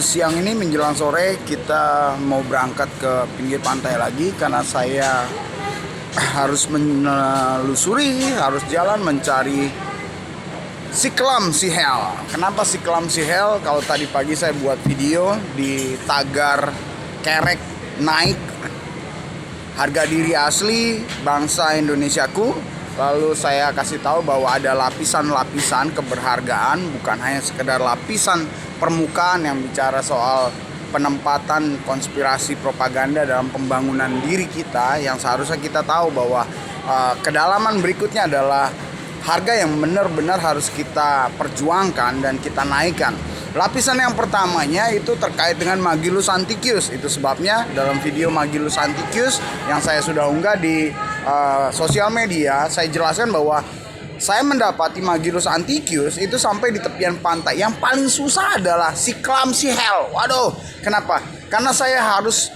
Siang ini menjelang sore kita mau berangkat ke pinggir pantai lagi karena saya harus menelusuri, harus jalan mencari Siklam Sihel. Kenapa Siklam Sihel? Kalau tadi pagi saya buat video di tagar kerek naik harga diri asli bangsa Indonesiaku. Lalu saya kasih tahu bahwa ada lapisan-lapisan keberhargaan, bukan hanya sekedar lapisan permukaan yang bicara soal penempatan konspirasi propaganda dalam pembangunan diri kita, yang seharusnya kita tahu bahwa kedalaman berikutnya adalah harga yang benar-benar harus kita perjuangkan dan kita naikkan. Lapisan yang pertamanya itu terkait dengan Magillus Anticius. Itu sebabnya dalam video Magillus Anticius yang saya sudah unggah di sosial media, saya jelaskan bahwa saya mendapati Magillus Anticius itu sampai di tepian pantai. Yang paling susah adalah Siklam Sihel. Waduh, kenapa? Karena saya harus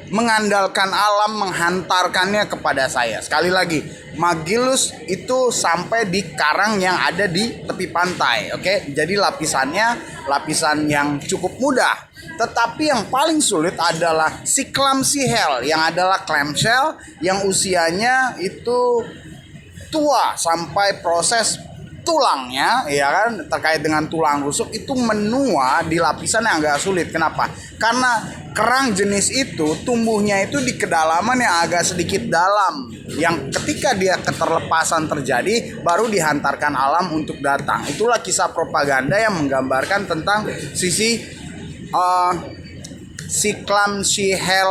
mengandalkan alam menghantarkannya kepada saya. Sekali lagi, Magillus itu sampai di karang yang ada di tepi pantai. Oke, jadi lapisan yang cukup mudah. Tetapi yang paling sulit adalah Siklam Sihel yang adalah clamshell yang usianya itu tua sampai proses tulangnya, ya kan, terkait dengan tulang rusuk itu menua di lapisan yang agak sulit. Kenapa? Karena kerang jenis itu tumbuhnya itu di kedalaman yang agak sedikit dalam, yang ketika dia keterlepasan terjadi baru dihantarkan alam untuk datang. Itulah kisah propaganda yang menggambarkan tentang sisi Siklam Sihel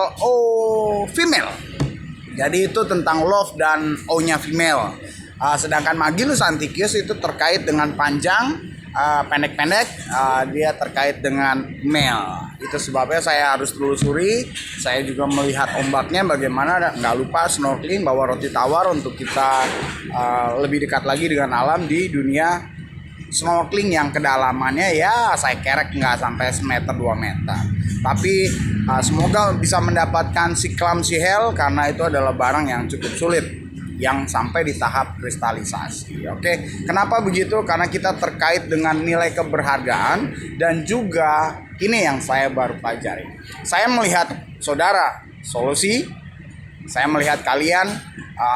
female. Jadi itu tentang love dan O-nya female. Sedangkan Magillus Anticius itu terkait dengan panjang, pendek-pendek, dia terkait dengan male. Itu sebabnya saya harus telusuri. Saya juga melihat ombaknya bagaimana, nggak lupa snorkeling, bawa roti tawar untuk kita lebih dekat lagi dengan alam di dunia snorkeling yang kedalamannya ya saya kerek nggak sampai semeter 2 meter. Tapi semoga bisa mendapatkan Siklam Sihel karena itu adalah barang yang cukup sulit, yang sampai di tahap kristalisasi. Oke, kenapa begitu? Karena kita terkait dengan nilai keberhargaan dan juga ini yang saya baru pelajari. Saya melihat saudara solusi, saya melihat kalian,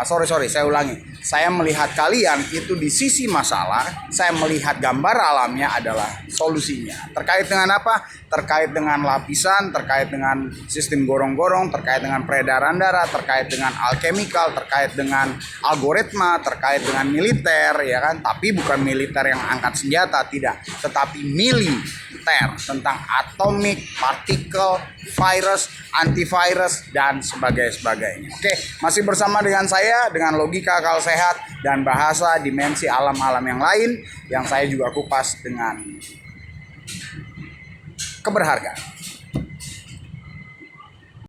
saya ulangi. Saya melihat kalian itu di sisi masalah, saya melihat gambar alamnya adalah solusinya. Terkait dengan apa? Terkait dengan lapisan, terkait dengan sistem gorong-gorong, terkait dengan peredaran darah, terkait dengan alkemikal, terkait dengan algoritma, terkait dengan militer, ya kan? Tapi bukan militer yang angkat senjata, tidak. Tetapi militer tentang atomik, partikel, virus, antivirus, dan sebagainya. Oke, masih bersama dengan saya, dengan logika akal sehat dan bahasa dimensi alam-alam yang lain yang saya juga kupas dengan keberhargaan.